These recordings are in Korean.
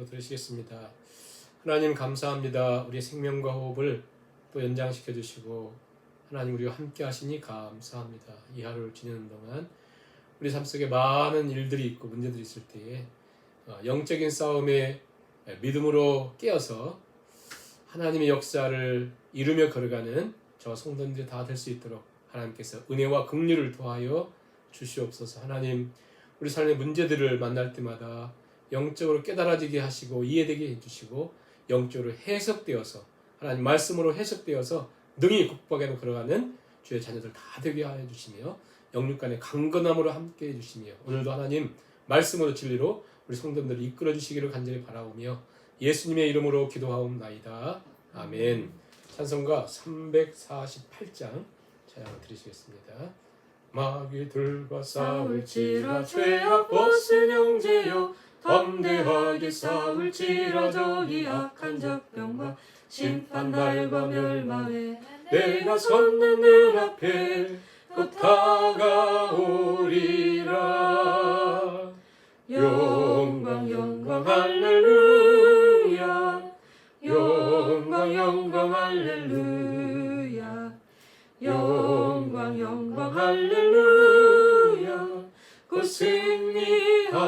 기도드리시겠습니다. 하나님 감사합니다. 우리의 생명과 호흡을 또 연장시켜 주시고 하나님 우리와 함께 하시니 감사합니다. 이 하루를 지내는 동안 우리 삶 속에 많은 일들이 있고 문제들이 있을 때에 영적인 싸움에 믿음으로 깨어서 하나님의 역사를 이루며 걸어가는 저와 성도님들이 다 될 수 있도록 하나님께서 은혜와 긍휼을 더하여 주시옵소서. 하나님 우리 삶의 문제들을 만날 때마다 영적으로 깨달아지게 하시고 이해되게 해주시고 영적으로 해석되어서 하나님 말씀으로 해석되어서 능히 극복하게 걸어가는 주의 자녀들 다 되게 하여 주시며 영육간의 강건함으로 함께 해주시며 오늘도 하나님 말씀으로 진리로 우리 성도들을 이끌어 주시기를 간절히 바라오며 예수님의 이름으로 기도하옵나이다. 아멘. 찬송가 348장 찬양을 드리시겠습니다. 마귀들과 싸울지라 죄악 벗은 형제여 담대하게 싸울지라 저기 악한 적병과 심판날과 멸망에 내가 섰는 늘 앞에 곧 다가오리라. 영광 영광 할렐루야 영광 영광 할렐루야 영광 영광 할렐루야 곧 승리하리라.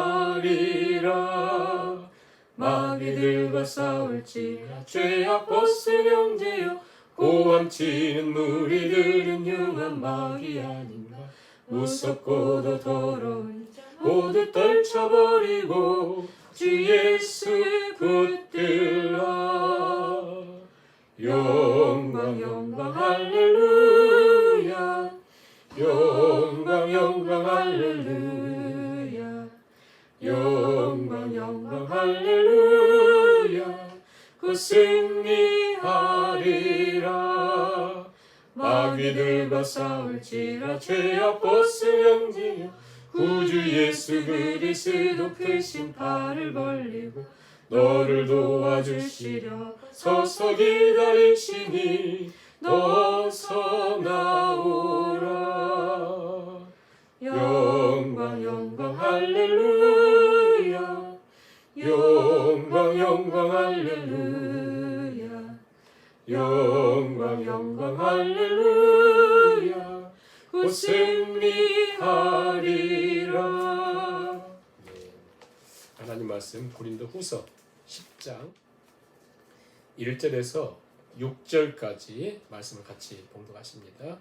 마귀들과 싸울지라 죄악 벗은 형제여 고함치는 무리들은 흉한 마귀 아닌가. 무섭고도 더러운 자 모두 떨쳐버리고 주 예수 붙들라. 영광 영광 할렐루야 영광 영광 할렐루야 영광 영광 할렐루야 곧 승리하리라. 마귀들과 싸울지라 죄악 벗은 형제여 구주 예수 그리스도 크신 팔을 벌리고 너를 도와주시려 서서 기다리시니 너서 나오라. 영광 영광 할렐루야 영광 영광 할렐루야 영광 영광 할렐루야 곧 승리하리라. 하나님 말씀 고린도후서 10장 1절에서 6절까지 말씀을 같이 봉독하십니다.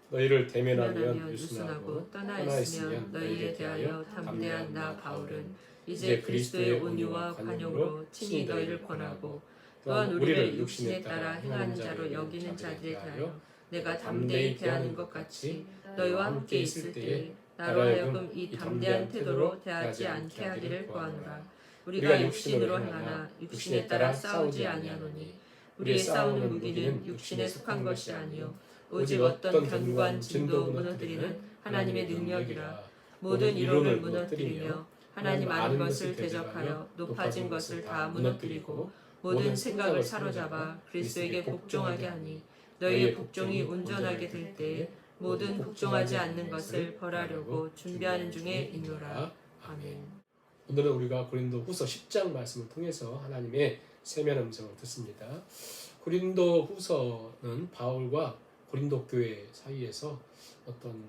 너희를 대면하면 유순하고 떠나 있으면 너희에 대하여 담대한 나 바울은 이제 그리스도의 온유와 관용으로 친히 너희를 권하고 또한 우리를 육신에 따라 행하는 자로 여기는 자들에 대하여 내가 담대히 대하는 것 같이 너희와 함께 있을 때에 나로 하여금 이 담대한 태도로 대하지 않게 하기를 구하노라. 우리가 육신으로 행하나 육신에 따라 싸우지 아니하노니 우리의 싸우는 무기는 육신에 속한 것이 아니요 오직 어떤 견고한 진도 무너뜨리는 하나님의 능력이라. 모든 이론을 무너뜨리며 하나님 아는 것을 대적하여 높아진 것을 다 무너뜨리고 모든 생각을 사로잡아 그리스도에게 복종하게 하니 너희의 복종이 온전하게 될 때에 모든 복종하지 않는 것을 벌하려고 준비하는 중에 있노라. 아멘. 오늘은 우리가 고린도후서 10장 말씀을 통해서 하나님의 세미한 음성을 듣습니다. 고린도후서는 바울과 고린도 교회 사이에서 어떤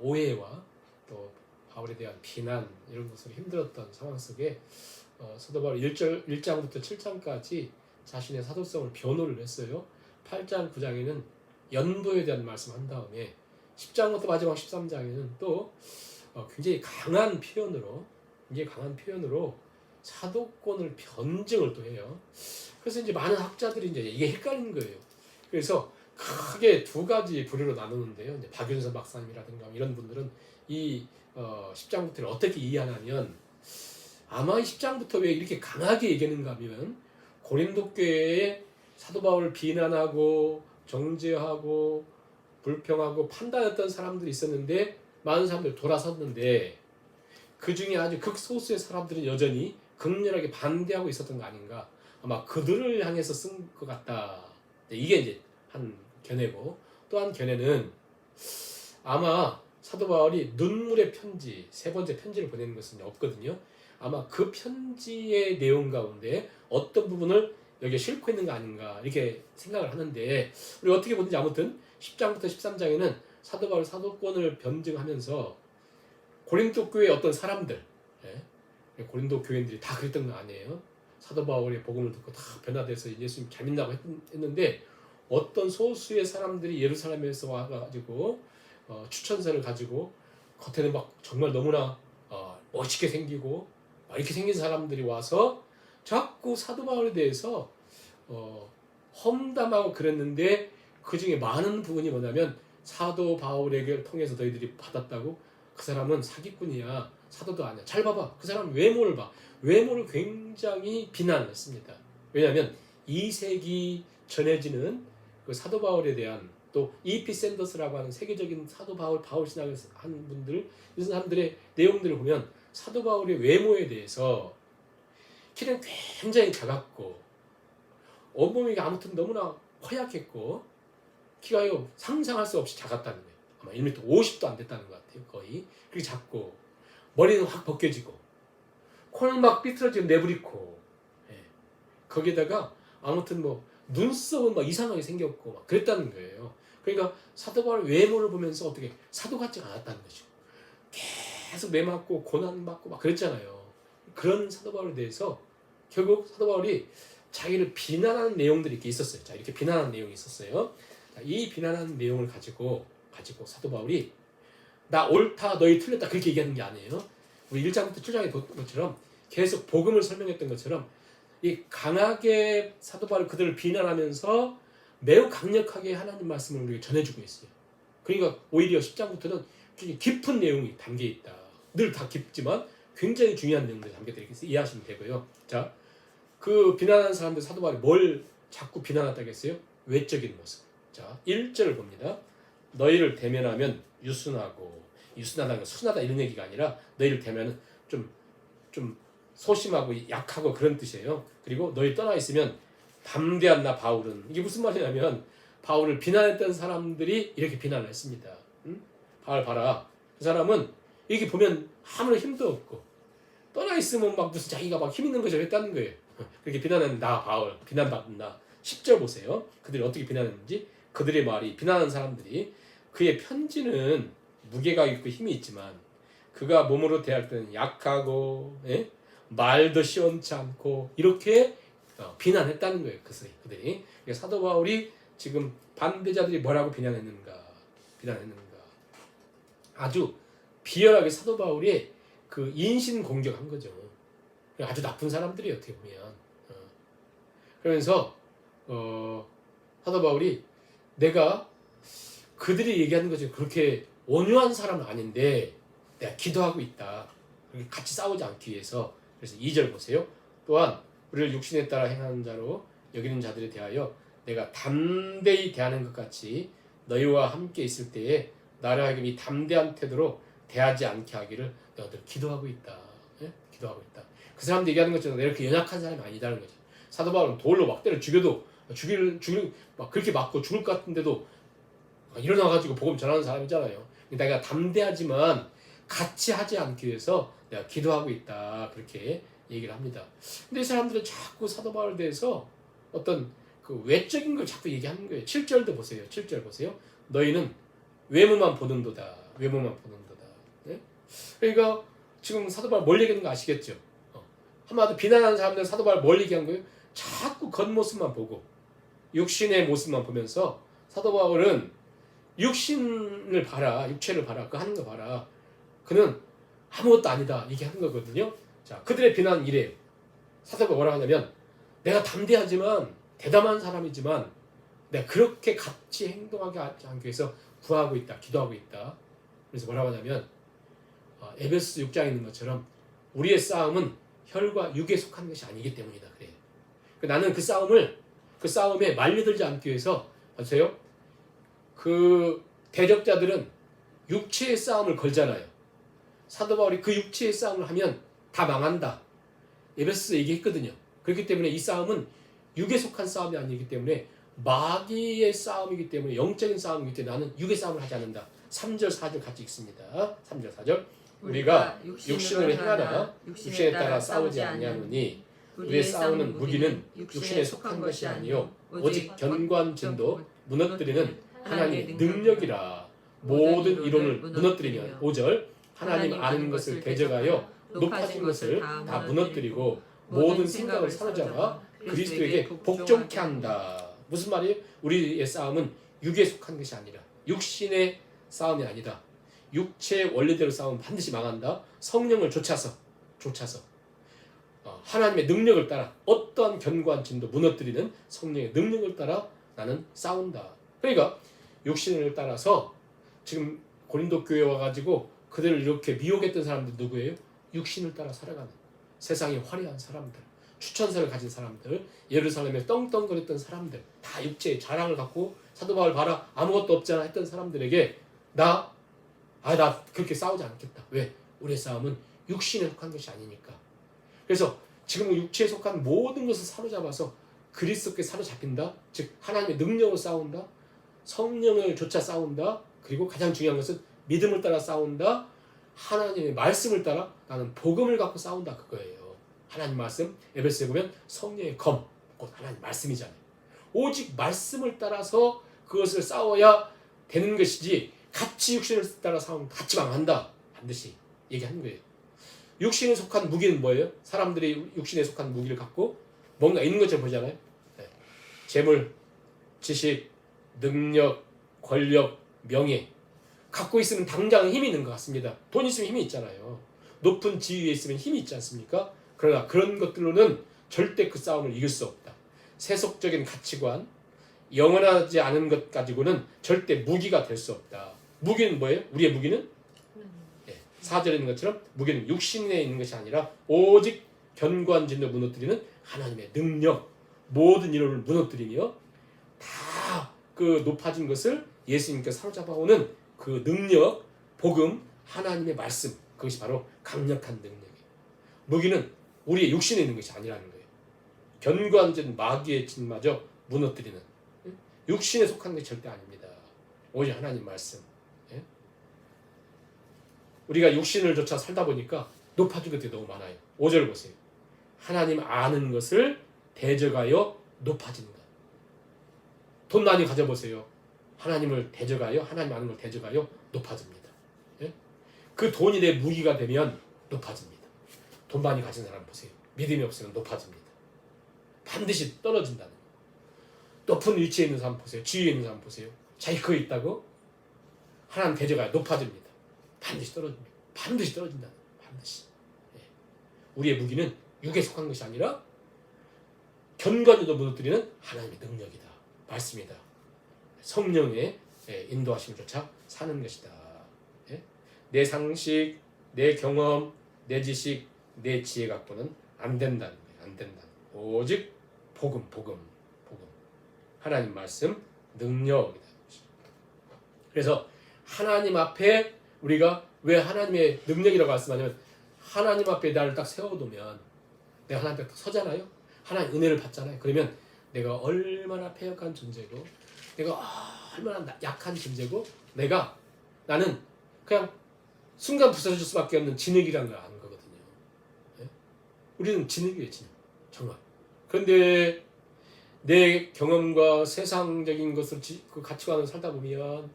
오해와 또 바울에 대한 비난 이런 것으로 힘들었던 상황 속에 사도 바울 1장부터 7장까지 자신의 사도성을 변호를 했어요. 8장 9장에는 연도에 대한 말씀한 다음에 10장부터 마지막 13장에는 또 굉장히 강한 표현으로 사도권을 변증을 또 해요. 그래서 이제 많은 학자들이 이제 이게 헷갈린 거예요. 그래서 크게 두 가지 부류로 나누는데요. 이제 박윤선 박사님이라든가 이런 분들은 이 10장부터를 어떻게 이해하냐면 아마 10장부터 왜 이렇게 강하게 얘기하는가 하면 고린도 교회에 사도 바울을 비난하고 정죄하고 불평하고 판단했던 사람들이 있었는데 많은 사람들이 돌아섰는데 그 중에 아주 극소수의 사람들은 여전히 극렬하게 반대하고 있었던 거 아닌가. 아마 그들을 향해서 쓴 것 같다. 이게 이제 한 견해고 또 한 견해는 아마 사도 바울이 눈물의 편지, 세 번째 편지를 보내는 것은 없거든요. 아마 그 편지의 내용 가운데 어떤 부분을 여기에 싣고 있는 거 아닌가 이렇게 생각을 하는데, 우리 어떻게 보든지 아무튼 10장부터 13장에는 사도 바울 사도권을 변증하면서 고린도 교회의 어떤 사람들, 고린도 교인들이 다 그랬던 거 아니에요. 사도 바울의 복음을 듣고 다 변화돼서 예수님 잘 믿는다고 했는데, 어떤 소수의 사람들이 예루살렘에서 와가지고 추천서를 가지고 겉에는 막 정말 너무나 멋있게 생기고 이렇게 생긴 사람들이 와서 자꾸 사도 바울에 대해서 험담하고 그랬는데, 그 중에 많은 부분이 뭐냐면 사도 바울에게 통해서 너희들이 받았다고, 그 사람은 사기꾼이야, 사도도 아니야. 잘 봐봐, 그 사람 외모를 봐. 외모를 굉장히 비난했습니다. 왜냐하면 2세기 전해지는 그 사도 바울에 대한, 또 E.P. 샌더스라고 하는 세계적인 사도 바울 신학을 한 분들, 이 사람들의 내용들을 보면 사도 바울의 외모에 대해서 키는 굉장히 작았고 온몸이 아무튼 너무나 허약했고 키가요 상상할 수 없이 작았다는 거예요. 아마 1m 50도 안 됐다는 것 같아요. 거의 그렇게 작고, 머리는 확 벗겨지고 코는 막 삐뚤어지고 내부리고, 거기에다가 아무튼 뭐 눈썹은 막 이상하게 생겼고 막 그랬다는 거예요. 그러니까 사도 바울 외모를 보면서 어떻게 사도 같지 않았다는 거죠. 계속 매맞고 고난받고 막 그랬잖아요. 그런 사도 바울에 대해서 결국 사도 바울이 자기를 비난하는 내용들이 이렇게 있었어요. 자, 이렇게 비난하는 내용이 있었어요. 자, 이 비난하는 내용을 가지고 사도 바울이 나 옳다, 너희 틀렸다 그렇게 얘기하는 게 아니에요. 우리 1장부터 7장에 본 것처럼 계속 복음을 설명했던 것처럼 이 강하게 사도 바울이 그들을 비난하면서 매우 강력하게 하나님 말씀을 우리에게 전해주고 있어요. 그러니까 오히려 10장부터는 깊은 내용이 담겨 있다. 늘 다 깊지만 굉장히 중요한 내용들이 담겨 있다. 이해하시면 되고요. 자, 그 비난하는 사람들 사도 바울이 뭘 자꾸 비난한다고 했어요? 외적인 모습. 자, 1절을 봅니다. 너희를 대면하면 유순하고, 유순하다는 건 순하다 이런 얘기가 아니라 너희를 대면은 좀 소심하고 약하고 그런 뜻이에요. 그리고 너희 떠나 있으면 담대한 나 바울은, 이게 무슨 말이냐면 바울을 비난했던 사람들이 이렇게 비난을 했습니다. 바울 봐라, 그 사람은 이렇게 보면 아무런 힘도 없고 떠나 있으면 막 무슨 자기가 막 힘 있는 것처럼 했다는 거예요. 그렇게 비난하는 나 바울, 비난받는 나. 10절 보세요. 그들이 어떻게 비난했는지. 그들의 말이, 비난하는 사람들이, 그의 편지는 무게가 있고 힘이 있지만 그가 몸으로 대할 때는 약하고 말도 시원치 않고 이렇게 비난했다는 거예요. 그들이. 사도 바울이 지금 반대자들이 뭐라고 비난했는가. 아주 비열하게 사도 바울이 그 인신 공격한 거죠. 아주 나쁜 사람들이 어떻게 보면. 그러면서 사도 바울이 내가 그들이 얘기하는 거죠. 그렇게 온유한 사람은 아닌데 내가 기도하고 있다. 같이 싸우지 않기 위해서. 그래서 2절 보세요. 또한 우리를 육신에 따라 행하는 자로 여기는 자들에 대하여 내가 담대히 대하는 것 같이 너희와 함께 있을 때에 나를 하여금 이 담대한 태도로 대하지 않게 하기를 너희들 기도하고 있다. 기도하고 있다. 그 사람들 얘기하는 것처럼 내가 이렇게 연약한 사람이 아니다는 거죠. 사도 바울은 돌로 막 때려 죽여도 막 그렇게 맞고 죽을 것 같은데도 일어나가지고 복음 전하는 사람이잖아요. 내가 담대하지만 같이 하지 않기 위해서 내가 기도하고 있다. 그렇게 얘기를 합니다. 근데 이 사람들은 자꾸 사도 바울에 대해서 어떤 그 외적인 걸 자꾸 얘기하는 거예요. 7절도 보세요. 7절 보세요. 너희는 외모만 보는도다. 네? 그러니까 지금 사도 바울 뭘 얘기하는 거 아시겠죠? 한마디로 비난하는 사람들은 사도 바울 뭘 얘기한 거예요? 자꾸 겉모습만 보고 육신의 모습만 보면서 사도 바울은 육신을 봐라, 육체를 봐라, 그거 하는 거 봐라. 그는 아무것도 아니다. 이게 하는 거거든요. 자, 그들의 비난은 이래요. 사도가 뭐라고 하냐면 내가 담대하지만 대담한 사람이지만 내가 그렇게 같이 행동하지 않기 위해서 구하고 있다, 기도하고 있다. 그래서 뭐라고 하냐면 에베소 6장에 있는 것처럼 우리의 싸움은 혈과 육에 속하는 것이 아니기 때문이다. 그래요. 나는 그 싸움에 말려들지 않기 위해서 보세요. 그 대적자들은 육체의 싸움을 걸잖아요. 사도 바울이 그 육체의 싸움을 하면 다 망한다. 에베소서 얘기했거든요. 그렇기 때문에 이 싸움은 육에 속한 싸움이 아니기 때문에 마귀의 싸움이기 때문에 영적인 싸움이기 때문에 나는 육의 싸움을 하지 않는다. 3절 4절 같이 읽습니다. 3절 4절 우리가 육신으로 행하나 육신에 따라 싸우지 아니하노니 우리의 싸우는 무기는 육신에 속한 것이 아니요 오직 견고한 진도 무너뜨리는 하나님의 능력이라. 모든 이론을 무너뜨리면 5절 하나님 아는 것을 대적하여 높아진 것을 다 무너뜨리고 모든 생각을 사로잡아 그리스도에게 복종케 한다. 무슨 말이에요? 우리의 싸움은 육에 속한 것이 아니라 육신의 싸움이 아니다. 육체의 원리대로 싸우면 반드시 망한다. 성령을 좇아서 하나님의 능력을 따라 어떠한 견고한 진도 무너뜨리는 성령의 능력을 따라 나는 싸운다. 그러니까 육신을 따라서 지금 고린도 교회에 와가지고 그들을 이렇게 미혹했던 사람들 누구예요? 육신을 따라 살아가는 세상의 화려한 사람들, 추천서를 가진 사람들, 예루살렘에 떵떵거렸던 사람들, 다 육체의 자랑을 갖고 사도 바울 봐라 아무것도 없잖아 했던 사람들에게 나 그렇게 싸우지 않겠다. 왜? 우리의 싸움은 육신에 속한 것이 아니니까. 그래서 지금 육체에 속한 모든 것을 사로잡아서 그리스도께 사로잡힌다. 즉 하나님의 능력으로 싸운다. 성령을 좇아 싸운다. 그리고 가장 중요한 것은 믿음을 따라 싸운다. 하나님의 말씀을 따라 나는 복음을 갖고 싸운다. 그거예요. 하나님 말씀, 에베소에 보면 성령의 검, 곧 하나님 말씀이잖아요. 오직 말씀을 따라서 그것을 싸워야 되는 것이지 같이 육신을 따라 싸우면 같이 망한다. 반드시 얘기하는 거예요. 육신에 속한 무기는 뭐예요? 사람들이 육신에 속한 무기를 갖고 뭔가 있는 것처럼 보잖아요. 네. 재물, 지식, 능력, 권력, 명예 갖고 있으면 당장 힘이 있는 것 같습니다. 돈 있으면 힘이 있잖아요. 높은 지위에 있으면 힘이 있지 않습니까? 그러나 그런 것들로는 절대 그 싸움을 이길 수 없다. 세속적인 가치관, 영원하지 않은 것 가지고는 절대 무기가 될 수 없다. 무기는 뭐예요? 우리의 무기는 4절에 있는 것처럼 무기는 육신에 있는 것이 아니라 오직 견고한 진도 무너뜨리는 하나님의 능력, 모든 이론을 무너뜨리며 다 그 높아진 것을 예수님께 사로잡아오는 그 능력, 복음, 하나님의 말씀, 그것이 바로 강력한 능력이에요. 무기는 우리의 육신에 있는 것이 아니라는 거예요. 견고한 진 마귀의 진마저 무너뜨리는 육신에 속한 것이 절대 아닙니다. 오직 하나님 말씀. 우리가 육신을 좇아 살다 보니까 높아진 것들이 너무 많아요. 5절 보세요. 하나님 아는 것을 대적하여 높아진다. 돈 많이 가져보세요. 하나님을 대적하여, 하나님 아는 걸 대적하여 높아집니다. 그 돈이 내 무기가 되면 높아집니다. 돈 많이 가진 사람 보세요. 믿음이 없으면 높아집니다. 반드시 떨어진다는 거예요. 높은 위치에 있는 사람 보세요. 지위에 있는 사람 보세요. 자기 그거 있다고 하나님 대적하여 높아집니다. 반드시 떨어집니다. 반드시 떨어진다. 반드시. 우리의 무기는 육에 속한 것이 아니라 견고한지도 무너뜨리는 하나님의 능력이다. 말씀이다. 성령의 인도하심을 쫓아 사는 것이다. 내 상식, 내 경험, 내 지식, 내 지혜 갖고는 안 된다는 거예요. 안 된다. 오직 복음. 하나님 말씀, 능력이다. 그래서 하나님 앞에 우리가 왜 하나님의 능력이라고 말씀하냐면 하나님 앞에 나를 딱 세워두면 내가 하나님 앞에 서잖아요. 하나님 은혜를 받잖아요. 그러면 내가 얼마나 패역한 존재고 내가 얼마나 약한 존재고 나는 그냥 순간 부서질 수밖에 없는 진흙이라는 걸 아는 거거든요. 우리는 진흙이에요. 진흙. 정말. 그런데 내 경험과 세상적인 것을 그 가치관을 살다 보면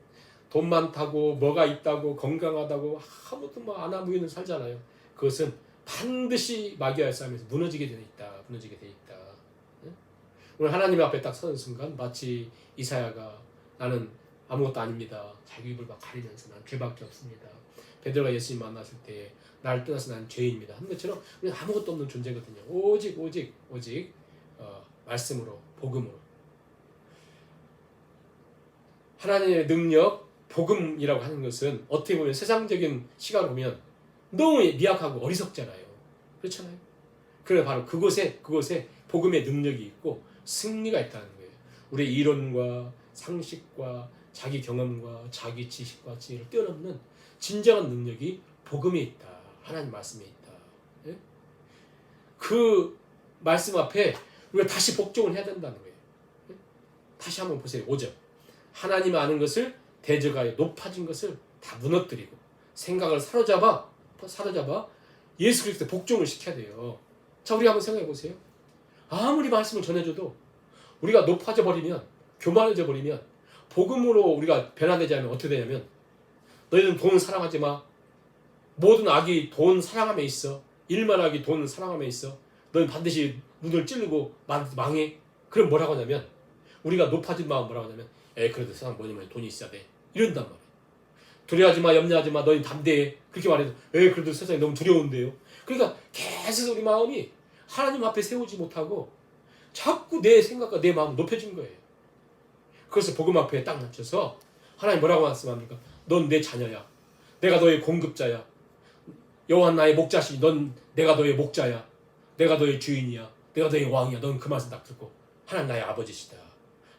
돈 많다고 뭐가 있다고 건강하다고 아무것도 뭐 안 하고 있는 살잖아요. 그것은 반드시 마귀와의 싸움에서 무너지게 돼 있다. 오늘 하나님 앞에 딱 서는 순간 마치 이사야가 나는 아무것도 아닙니다. 자기 입을 막 가리면서 난 죄밖에 없습니다. 베드로가 예수님 만났을 때 나를 떠나서 난 죄인입니다. 한 것처럼 우리는 아무것도 없는 존재거든요. 오직 말씀으로 복음으로 하나님의 능력 복음이라고 하는 것은 어떻게 보면 세상적인 시각으로 보면 너무 미약하고 어리석잖아요. 그렇잖아요. 그래 바로 그곳에 복음의 능력이 있고 승리가 있다는 거예요. 우리의 이론과 상식과 자기 경험과 자기 지식과 지혜를 뛰어넘는 진정한 능력이 복음에 있다. 하나님 말씀에 있다. 그 말씀 앞에 우리가 다시 복종을 해야 된다는 거예요. 다시 한번 보세요. 5절. 하나님 아는 것을 대저가 높아진 것을 다 무너뜨리고 생각을 사로잡아 예수 그리스도의 복종을 시켜야 돼요. 자, 우리 한번 생각해 보세요. 아무리 말씀을 전해줘도 우리가 높아져 버리면, 교만해져 버리면, 복음으로 우리가 변화되지 않으면 어떻게 되냐면, 너희는 돈 사랑하지 마. 모든 악이 돈 사랑함에 있어. 일만 악이 돈 사랑함에 있어. 너는 반드시 눈을 찌르고 망해. 그럼 뭐라고 하냐면, 우리가 높아진 마음 뭐라고 하냐면, 그래도 세상 뭐니 돈이 있어야 돼. 이런단 말이에요. 두려워하지 마, 염려하지 마, 너희 담대해. 그렇게 말해도 그래도 세상이 너무 두려운데요. 그러니까 계속 우리 마음이 하나님 앞에 세우지 못하고 자꾸 내 생각과 내 마음은 높여진 거예요. 그래서 복음 앞에 딱 맞춰서 하나님 뭐라고 말씀합니까? 넌 내 자녀야. 내가 너의 공급자야. 여호와 나의 목자시니 내가 너의 목자야. 내가 너의 주인이야. 내가 너의 왕이야. 넌 그 말씀 딱 듣고 하나님 나의 아버지시다.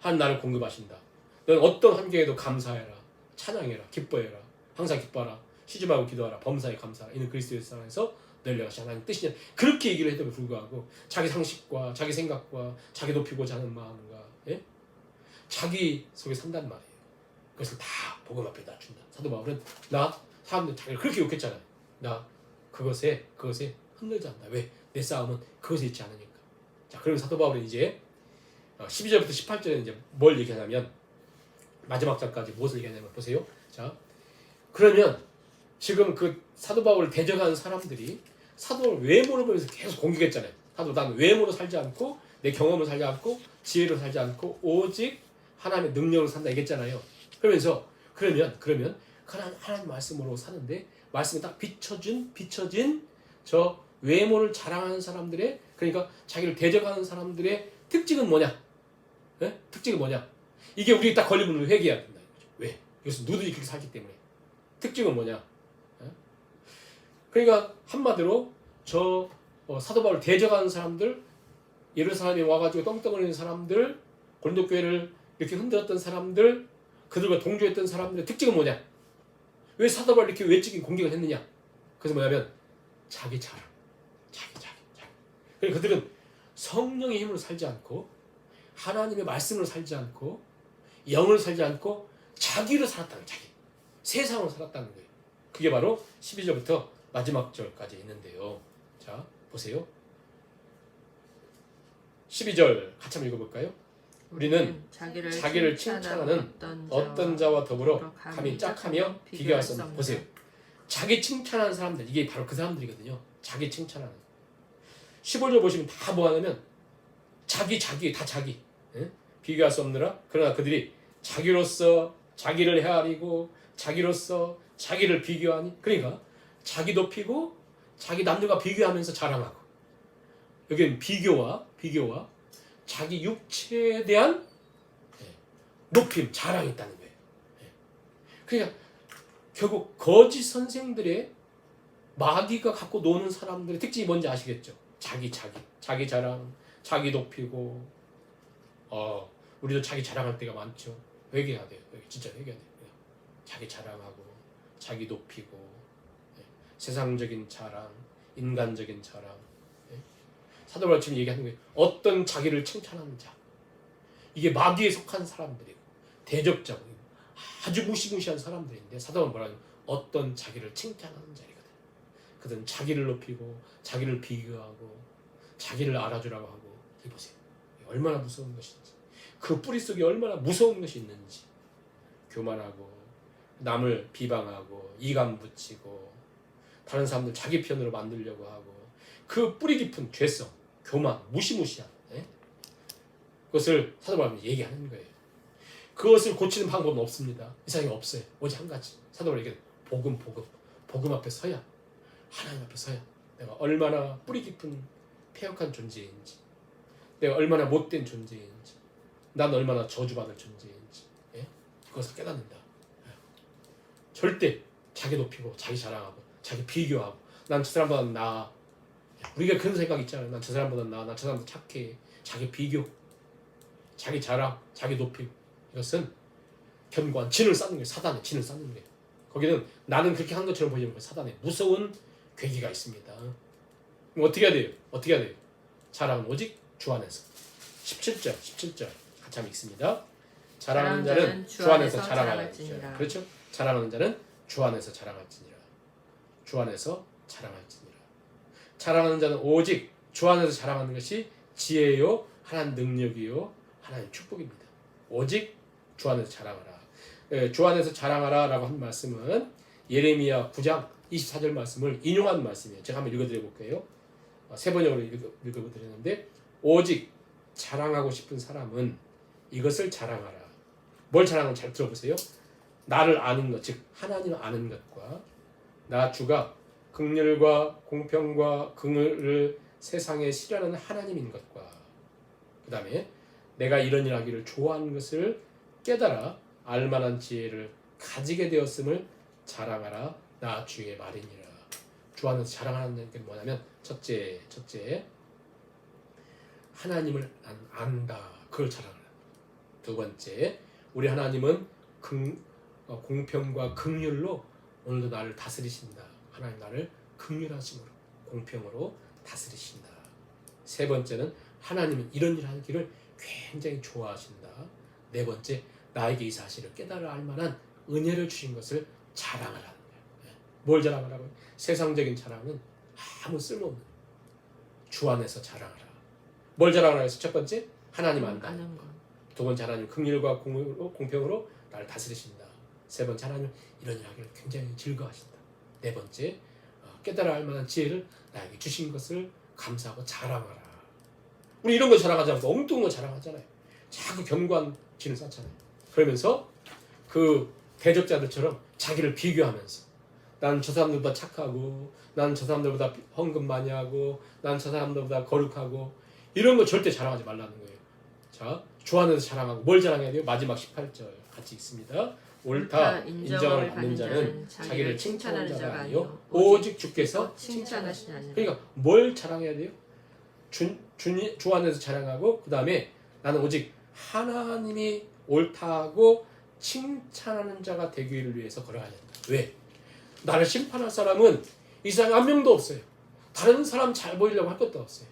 하나님 나를 공급하신다. 넌 어떤 환경에도 감사해라. 찬양해라. 기뻐해라. 항상 기뻐하라. 쉬지 말고 기도하라. 범사에 감사하라. 이는 그리스도의 사랑에서 늘 내가 하나님 뜻이냐. 그렇게 얘기를 했음에도 불구하고 자기 상식과 자기 생각과 자기 높이고자 하는 마음과 자기 속에 산단 말이에요. 그것을 다 복음 앞에 낮춘다. 사도 바울은 사람들 자기를 그렇게 욕했잖아요. 나 그것에 흔들지 않는다. 왜? 내 싸움은 그것에 있지 않으니까. 자, 그럼 사도 바울은 이제 12절부터 18절에 이제 뭘 얘기하냐면, 마지막 절까지 무엇을 얘기하냐면 보세요. 자, 그러면 지금 그 사도 바울을 대적하는 사람들이 사도 바울 외모를 보면서 계속 공격했잖아요. 난 외모로 살지 않고 내 경험을 살지 않고 지혜로 살지 않고 오직 하나님의 능력으로 산다 얘기했잖아요. 그러면 하나님 말씀으로 사는데 말씀이 딱 비춰진 저 외모를 자랑하는 사람들의, 그러니까 자기를 대적하는 사람들의 특징은 뭐냐? 특징은 뭐냐? 이게 우리 딱 걸리면 우리 회개해야 된다. 왜? 이것은 누들이 그렇게 살기 때문에. 특징은 뭐냐? 그러니까 한마디로 사도 바울을 대적하는 사람들, 예루살렘에 와가지고 떵떵거리는 사람들, 고린도 교회를 이렇게 흔들었던 사람들, 그들과 동조했던 사람들의 특징은 뭐냐? 왜 사도 바울을 이렇게 외적인 공격을 했느냐? 그래서 뭐냐면 자기 자랑, 자기. 그러니까 그들은 성령의 힘으로 살지 않고 하나님의 말씀으로 살지 않고 영을 살지 않고 자기로 살았다는, 자기 세상으로 살았다는 거예요. 그게 바로 12절부터 마지막 절까지 있는데요. 자, 보세요. 12절 같이 한번 읽어볼까요? 우리는 자기를 칭찬하는 어떤 자와 더불어 감히 짝하며 비교할 수 없는. 보세요. 자기 칭찬하는 사람들, 이게 바로 그 사람들이거든요. 자기 칭찬하는. 15절 보시면 다 뭐하냐면 자기. 비교할 수 없느라. 그러나 그들이 자기로서 자기를 헤아리고 자기로서 자기를 비교하니. 그러니까 자기 높이고 자기 남들과 비교하면서 자랑하고. 여기는 비교와 자기 육체에 대한 높임, 자랑이 있다는 거예요. 그러니까 결국 거짓 선생들의 마귀가 갖고 노는 사람들의 특징이 뭔지 아시겠죠? 자기 자랑, 자기 높이고. 우리도 자기 자랑할 때가 많죠. 회개해야 돼요. 진짜 회개해야 돼요. 자기 자랑하고 자기 높이고 세상적인 자랑, 인간적인 자랑. 사도 바울이 지금 얘기하는 거예요. 어떤 자기를 칭찬하는 자. 이게 마귀에 속한 사람들이고 대적자고 아주 무시무시한 사람들인데, 사도 바울은 뭐라고 하냐면 어떤 자기를 칭찬하는 자이거든. 그들은 자기를 높이고 자기를 비교하고 자기를 알아주라고 하고. 보세요. 얼마나 무서운 것인지. 그 뿌리 속에 얼마나 무서운 것이 있는지. 교만하고 남을 비방하고 이감 붙이고 다른 사람들 자기 편으로 만들려고 하고, 그 뿌리 깊은 죄성, 교만, 무시무시한 그것을 사도 바울이 얘기하는 거예요. 그것을 고치는 방법은 없습니다. 이 세상에 없어요. 오직 한 가지. 사도 바울이 얘기해요. 복음 앞에 서야, 하나님 앞에 서야 내가 얼마나 뿌리 깊은 폐역한 존재인지, 내가 얼마나 못된 존재인지, 난 얼마나 저주받을 존재인지, 그것을 깨닫는다. 절대 자기 높이고 자기 자랑하고 자기 비교하고 난 저 사람보다 나아. 우리가 그런 생각 있잖아요. 난 저 사람보다 나아. 난 저 사람보다 착해. 자기 비교, 자기 자랑, 자기 높임. 이것은 견고한 진을 쌓는 거예요. 사단의 진을 쌓는 거예요. 거기는 나는 그렇게 한 것처럼 보이는 거예요. 사단의 무서운 괴기가 있습니다. 그럼 어떻게 해야 돼요? 자랑은 오직 주 안에서. 17절 같이 한번 읽습니다. 자랑하는 자는 주 안에서 자랑할지니라. 그렇죠? 자랑하는 자는 주 안에서 자랑할지니라. 주 안에서 자랑할지니라. 자랑하는 자는 오직 주 안에서 자랑하는 것이 지혜요, 하나님 능력이요, 하나님 축복입니다. 오직 주 안에서 자랑하라. 주 안에서 자랑하라 라고 한 말씀은 예레미야 9장 24절 말씀을 인용한 말씀이에요. 제가 한번 읽어드려 볼게요. 세 번역으로 읽어드렸는데, 오직 자랑하고 싶은 사람은 이것을 자랑하라. 뭘 자랑하는, 잘 들어보세요. 나를 아는 것, 즉 하나님을 아는 것과 나 주가 긍휼과 공평과 긍휼을 세상에 실현하는 하나님인 것과, 그 다음에 내가 이런 일 하기를 좋아하는 것을 깨달아 알만한 지혜를 가지게 되었음을 자랑하라. 나 주의 말이니라. 주 안에서 자랑하는 게 뭐냐면, 첫째 하나님을 안다. 그걸 자랑하라. 두 번째, 우리 하나님은 공평과 긍휼로 오늘도 나를 다스리신다. 하나님 나를 긍휼하심으로 공평으로 다스리신다. 세 번째는 하나님은 이런 일 하기를 굉장히 좋아하신다. 네 번째, 나에게 이 사실을 깨달아 알 만한 은혜를 주신 것을 자랑하라는 거예요. 뭘 자랑하라고요? 세상적인 자랑은 아무 쓸모없는, 주 안에서 자랑하라. 뭘 자랑하라 해서 첫 번째, 하나님 안다. 두 번째, 하나님 긍휼과 공평으로 나를 다스리신다. 세 번째, 하나님 이런 일 하기를 굉장히 즐거워하신다. 네 번째, 깨달아 알 만한 지혜를 나에게 주신 것을 감사하고 자랑하라. 우리 이런 거 자랑하지 않고 엉뚱한 거 자랑하잖아요. 자꾸 견고한 진을 쌓잖아요. 그러면서 그 대적자들처럼 자기를 비교하면서, 나는 저 사람들보다 착하고, 나는 저 사람들보다 헌금 많이 하고, 나는 저 사람들보다 거룩하고, 이런 거 절대 자랑하지 말라는 거예요. 자, 주 안에서 자랑하고, 뭘 자랑해야 돼요? 마지막 18절 같이 읽습니다. 옳다 인정을 받는 자는 자기를 칭찬하는 자가 아니요 오직 주께서 칭찬하시나니. 그러니까 뭘 자랑해야 돼요? 주 안에서 자랑하고, 그 다음에 나는 오직 하나님이 옳다고 칭찬하는 자가 되기를 위해서 걸어가야 된다. 왜? 나를 심판할 사람은 이 세상에 한 명도 없어요. 다른 사람 잘 보이려고 할 것도 없어요.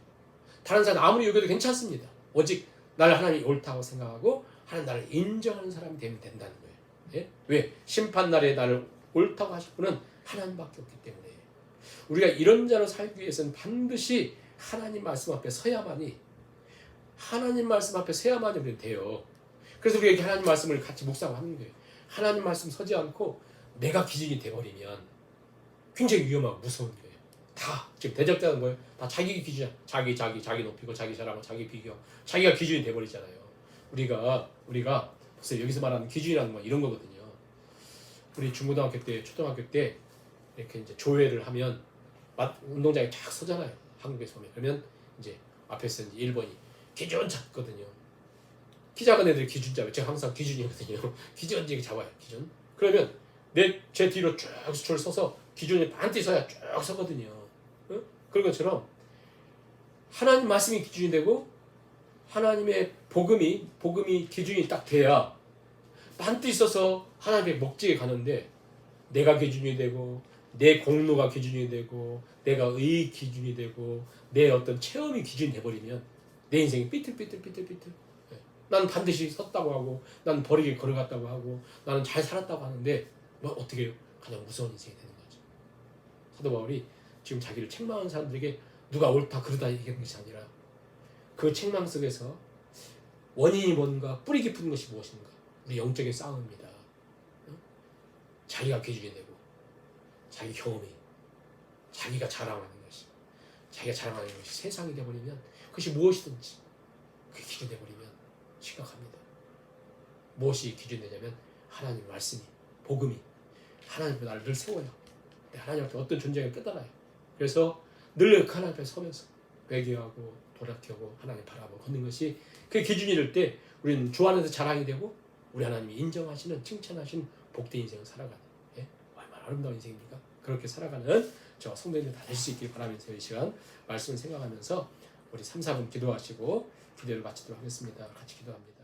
다른 사람 아무리 여겨도 괜찮습니다. 오직 나를 하나님이 옳다고 생각하고 하나님 나를 인정하는 사람이 되면 된다는 거예요. 예? 왜? 심판날에 나를 옳다고 하실 분은 하나님밖에 없기 때문에 우리가 이런 자로 살기 위해서는 반드시 하나님 말씀 앞에 서야만이, 하나님 말씀 앞에 서야만이 우리는 돼요. 그래서 우리가 이렇게 하나님 말씀을 같이 묵상을 하는 거예요. 하나님 말씀 서지 않고 내가 기준이 돼버리면 굉장히 위험하고 무서운 거예요. 다 지금 대적자는 뭐예요? 다 자기 기준이야. 자기 높이고, 자기 잘하고, 자기 비교, 자기가 기준이 돼버리잖아요. 우리가 글쎄 여기서 말하는 기준이라는 건 이런 거거든요. 우리 중고등학교 때, 초등학교 때 이렇게 이제 조회를 하면 운동장에 쫙 서잖아요. 한국에서 보면. 그러면 이제 앞에서 이제 1번이 기준 잡거든요. 키 작은 애들이 기준 잡아요. 제가 항상 기준이거든요. 기준 이렇게 잡아요. 기준. 그러면 제 뒤로 쭉 줄 서서 기준이 반드시 서야 쭉 서거든요. 응? 그런 것처럼 하나님 말씀이 기준이 되고 하나님의 복음이 기준이 딱 돼야 반드시 서서 하나님의 목적에 가는데, 내가 기준이 되고 내 공로가 기준이 되고 내가 의의 기준이 되고 내 어떤 체험이 기준이 돼버리면 내 인생이 삐뚤삐뚤. 나는 반드시 섰다고 하고, 나는 버리게 걸어갔다고 하고, 나는 잘 살았다고 하는데 뭐 어떻게 해요? 가장 무서운 인생이 되는 거죠. 사도 바울이 지금 자기를 책망하는 사람들에게 누가 옳다 그르다 얘기하는 것이 아니라 그 책망 속에서 원인이 뭔가, 뿌리 깊은 것이 무엇인가, 우리 영적인 싸움입니다. 자기가 기준이 되고 자기 경험이, 자기가 자랑하는 것이 세상이 되어버리면, 그것이 무엇이든지 그게 기준이 되어버리면 심각합니다. 무엇이 기준이 되냐면 하나님 말씀이, 복음이 하나님 나를 늘 세워요. 하나님 앞에 어떤 존재가 깨달아요. 그래서 늘 그 하나님 앞에 서면서 회개하고 돌아켜고 하나님 바라보고 걷는 것이, 그 기준이 될 때 우리는 주 안에서 자랑이 되고 우리 하나님이 인정하시는, 칭찬하시는 복된 인생을 살아가는, 얼마나 아름다운 인생입니까? 그렇게 살아가는 저 성도님들 다 되실 수 있길 바라면서 이 시간 말씀을 생각하면서 우리 3, 4분 기도하시고 기도를 마치도록 하겠습니다. 같이 기도합니다.